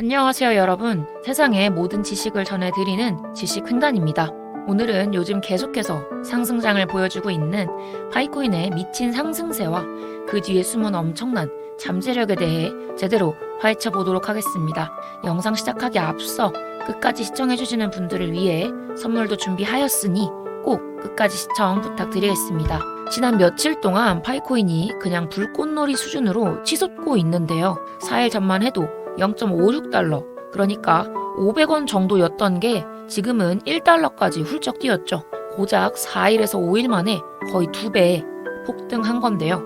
안녕하세요 여러분. 세상의 모든 지식을 전해드리는 지식횡단입니다. 오늘은 요즘 계속해서 상승장을 보여주고 있는 파이코인의 미친 상승세와 그 뒤에 숨은 엄청난 잠재력에 대해 제대로 파헤쳐 보도록 하겠습니다. 영상 시작하기 앞서 끝까지 시청해주시는 분들을 위해 선물도 준비하였으니 꼭 끝까지 시청 부탁드리겠습니다. 지난 며칠 동안 파이코인이 그냥 불꽃놀이 수준으로 치솟고 있는데요. 4일 전만 해도 0.56달러, 그러니까 500원 정도였던 게 지금은 1달러까지 훌쩍 뛰었죠. 고작 4일에서 5일 만에 거의 2배 폭등한 건데요.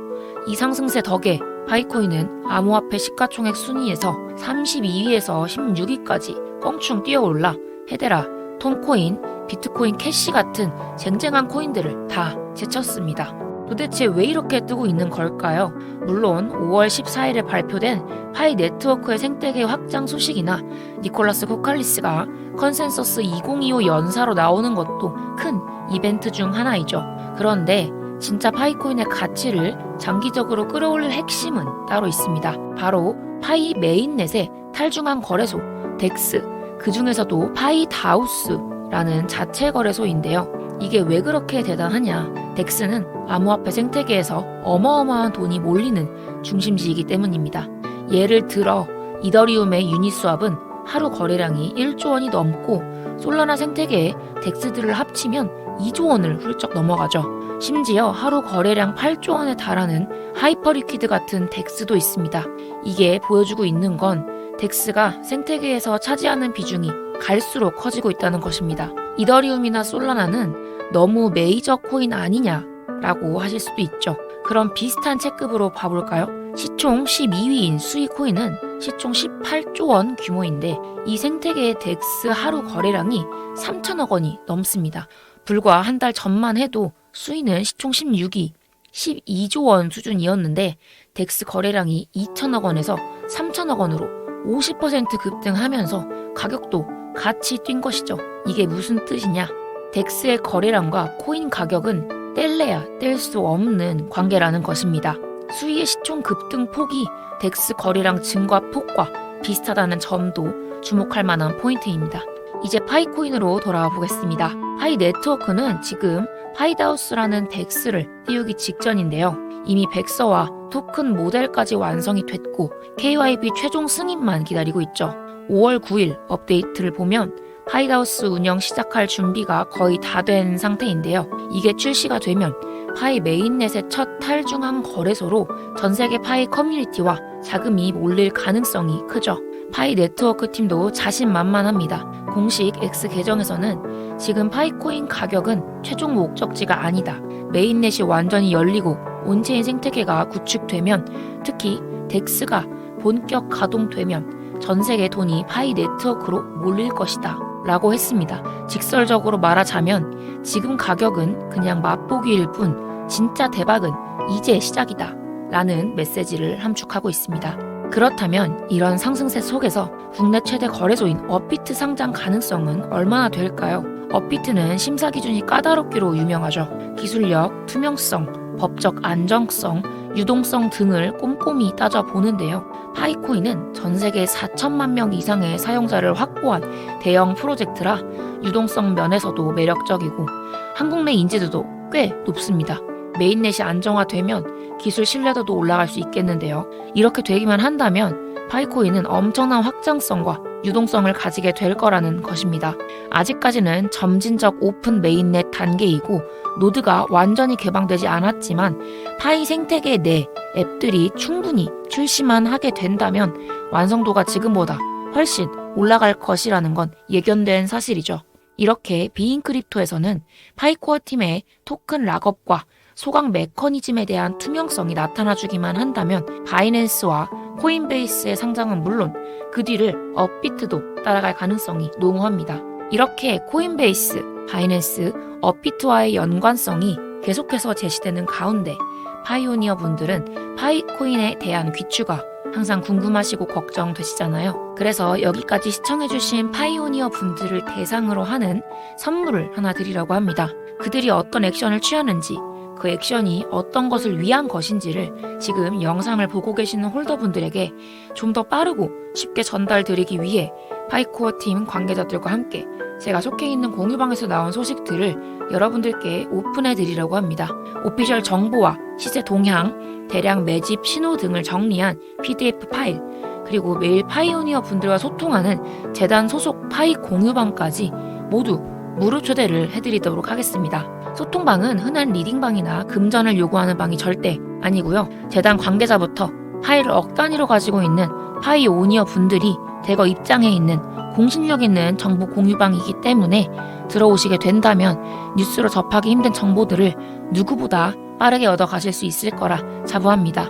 이 상승세 덕에 파이코인은 암호화폐 시가총액 순위에서 32위에서 16위까지 껑충 뛰어올라 헤데라, 톰코인, 비트코인 캐시 같은 쟁쟁한 코인들을 다 제쳤습니다. 도대체 왜 이렇게 뜨고 있는 걸까요? 물론 5월 14일에 발표된 파이 네트워크의 생태계 확장 소식이나 니콜라스 코칼리스가 컨센서스 2025 연사로 나오는 것도 큰 이벤트 중 하나이죠. 그런데 진짜 파이코인의 가치를 장기적으로 끌어올릴 핵심은 따로 있습니다. 바로 파이 메인넷의 탈중앙 거래소 덱스, 그 중에서도 파이다우스라는 자체 거래소인데요. 이게 왜 그렇게 대단하냐? 덱스는 암호화폐 생태계에서 어마어마한 돈이 몰리는 중심지이기 때문입니다. 예를 들어 이더리움의 유니스왑은 하루 거래량이 1조 원이 넘고 솔라나 생태계의 덱스들을 합치면 2조 원을 훌쩍 넘어가죠. 심지어 하루 거래량 8조 원에 달하는 하이퍼리퀴드 같은 덱스도 있습니다. 이게 보여주고 있는 건 덱스가 생태계에서 차지하는 비중이 갈수록 커지고 있다는 것입니다. 이더리움이나 솔라나는 너무 메이저 코인 아니냐라고 하실 수도 있죠. 그럼 비슷한 체급으로 봐볼까요? 시총 12위인 수익 코인은 시총 18조 원 규모인데 이 생태계의 덱스 하루 거래량이 3천억 원이 넘습니다. 불과 한 달 전만 해도 수익은 시총 16위, 12조 원 수준이었는데 덱스 거래량이 2천억 원에서 3천억 원으로 50% 급등하면서 가격도 같이 뛴 것이죠. 이게 무슨 뜻이냐? 덱스의 거래량과 코인 가격은 뗄래야 뗄 수 없는 관계라는 것입니다. 수익의 시총 급등 폭이 덱스 거래량 증가 폭과 비슷하다는 점도 주목할 만한 포인트입니다. 이제 파이코인으로 돌아와 보겠습니다. 파이 네트워크는 지금 파이다우스라는 덱스를 띄우기 직전인데요. 이미 백서와 토큰 모델까지 완성이 됐고 KYB 최종 승인만 기다리고 있죠. 5월 9일 업데이트를 보면 파이다우스 운영 시작할 준비가 거의 다 된 상태인데요. 이게 출시가 되면 파이 메인넷의 첫 탈중앙 거래소로 전 세계 파이 커뮤니티와 자금이 몰릴 가능성이 크죠. 파이 네트워크 팀도 자신만만합니다. 공식 X 계정에서는 지금 파이코인 가격은 최종 목적지가 아니다. 메인넷이 완전히 열리고 온체인 생태계가 구축되면, 특히 덱스가 본격 가동되면 전 세계 돈이 파이 네트워크로 몰릴 것이다 라고 했습니다. 직설적으로 말하자면 지금 가격은 그냥 맛보기일 뿐 진짜 대박은 이제 시작이다 라는 메시지를 함축하고 있습니다. 그렇다면 이런 상승세 속에서 국내 최대 거래소인 업비트 상장 가능성은 얼마나 될까요? 업비트는 심사 기준이 까다롭기로 유명하죠. 기술력, 투명성, 법적 안정성, 유동성 등을 꼼꼼히 따져보는데요. 파이코인은 전 세계 4천만 명 이상의 사용자를 확보한 대형 프로젝트라 유동성 면에서도 매력적이고 한국 내 인지도도 꽤 높습니다. 메인넷이 안정화되면 기술 신뢰도도 올라갈 수 있겠는데요. 이렇게 되기만 한다면 파이코인은 엄청난 확장성과 유동성을 가지게 될 거라는 것입니다. 아직까지는 점진적 오픈 메인넷 단계이고 노드가 완전히 개방되지 않았지만 파이 생태계 내 앱들이 충분히 출시만 하게 된다면 완성도가 지금보다 훨씬 올라갈 것이라는 건 예견된 사실이죠. 이렇게 비인크립토에서는 파이코어 팀의 토큰 락업과 소각 메커니즘에 대한 투명성이 나타나주기만 한다면 바이낸스와 코인베이스의 상장은 물론 그 뒤를 업비트도 따라갈 가능성이 농후합니다. 이렇게 코인베이스, 바이낸스, 업비트와의 연관성이 계속해서 제시되는 가운데 파이오니어 분들은 파이코인에 대한 귀추가 항상 궁금하시고 걱정되시잖아요. 그래서 여기까지 시청해주신 파이오니어 분들을 대상으로 하는 선물을 하나 드리려고 합니다. 그들이 어떤 액션을 취하는지 그 액션이 어떤 것을 위한 것인지를 지금 영상을 보고 계시는 홀더분들에게 좀 더 빠르고 쉽게 전달드리기 위해 파이코어 팀 관계자들과 함께 제가 속해 있는 공유방에서 나온 소식들을 여러분들께 오픈해 드리려고 합니다. 오피셜 정보와 시세 동향, 대량 매집 신호 등을 정리한 PDF 파일, 그리고 매일 파이오니어 분들과 소통하는 재단 소속 파이 공유방까지 모두 무료 초대를 해드리도록 하겠습니다. 소통방은 흔한 리딩방이나 금전을 요구하는 방이 절대 아니고요. 재단 관계자부터 파일을 억 단위로 가지고 있는 파이오니어 분들이 대거 입장해 있는 공신력 있는 정보 공유방이기 때문에 들어오시게 된다면 뉴스로 접하기 힘든 정보들을 누구보다 빠르게 얻어가실 수 있을 거라 자부합니다.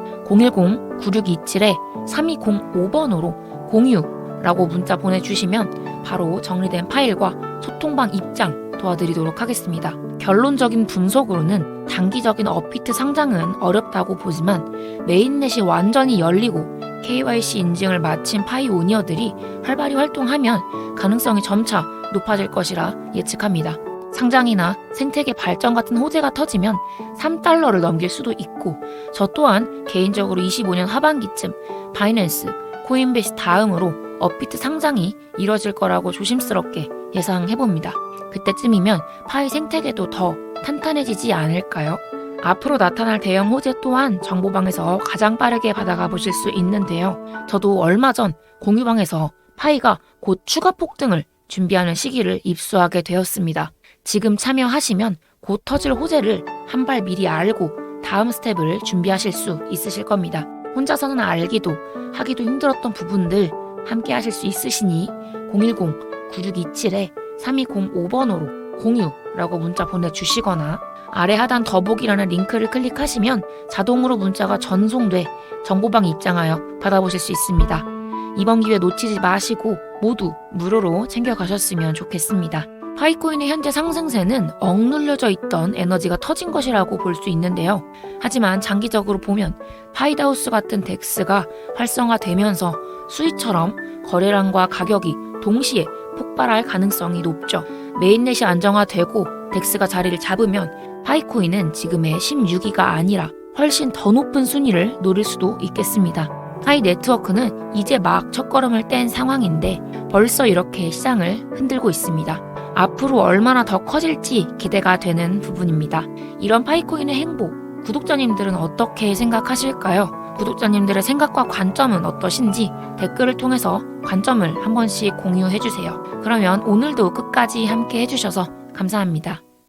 010-9627-3205번으로 공유라고 문자 보내주시면 바로 정리된 파일과 소통방 입장 도와드리도록 하겠습니다. 결론적인 분석으로는 단기적인 업비트 상장은 어렵다고 보지만 메인넷이 완전히 열리고 KYC 인증을 마친 파이오니어들이 활발히 활동하면 가능성이 점차 높아질 것이라 예측합니다. 상장이나 생태계 발전 같은 호재가 터지면 $3를 넘길 수도 있고, 저 또한 개인적으로 25년 하반기쯤 바이낸스, 코인베이스 다음으로 업비트 상장이 이뤄질 거라고 조심스럽게 예상해봅니다. 그때쯤이면 파이 생태계도 더 탄탄해지지 않을까요? 앞으로 나타날 대형 호재 또한 정보방에서 가장 빠르게 받아가 보실 수 있는데요. 저도 얼마 전 공유방에서 파이가 곧 추가 폭등을 준비하는 시기를 입수하게 되었습니다. 지금 참여하시면 곧 터질 호재를 한 발 미리 알고 다음 스텝을 준비하실 수 있으실 겁니다. 혼자서는 알기도 하기도 힘들었던 부분들 함께 하실 수 있으시니 010-9627-3205번으로 공유라고 문자 보내주시거나 아래 하단 더보기라는 링크를 클릭하시면 자동으로 문자가 전송돼 정보방에 입장하여 받아보실 수 있습니다. 이번 기회 놓치지 마시고 모두 무료로 챙겨가셨으면 좋겠습니다. 파이코인의 현재 상승세는 억눌려져 있던 에너지가 터진 것이라고 볼 수 있는데요. 하지만 장기적으로 보면 파이다우스 같은 덱스가 활성화되면서 수익처럼 거래량과 가격이 동시에 폭발할 가능성이 높죠. 메인넷이 안정화되고 덱스가 자리를 잡으면 파이코인은 지금의 16위가 아니라 훨씬 더 높은 순위를 노릴 수도 있겠습니다. 파이 네트워크는 이제 막 첫걸음을 뗀 상황인데 벌써 이렇게 시장을 흔들고 있습니다. 앞으로 얼마나 더 커질지 기대가 되는 부분입니다. 이런 파이코인의 행보, 구독자님들은 어떻게 생각하실까요? 구독자님들의 생각과 관점은 어떠신지 댓글을 통해서 관점을 한 번씩 공유해주세요. 그러면 오늘도 끝까지 함께 해주셔서 감사합니다.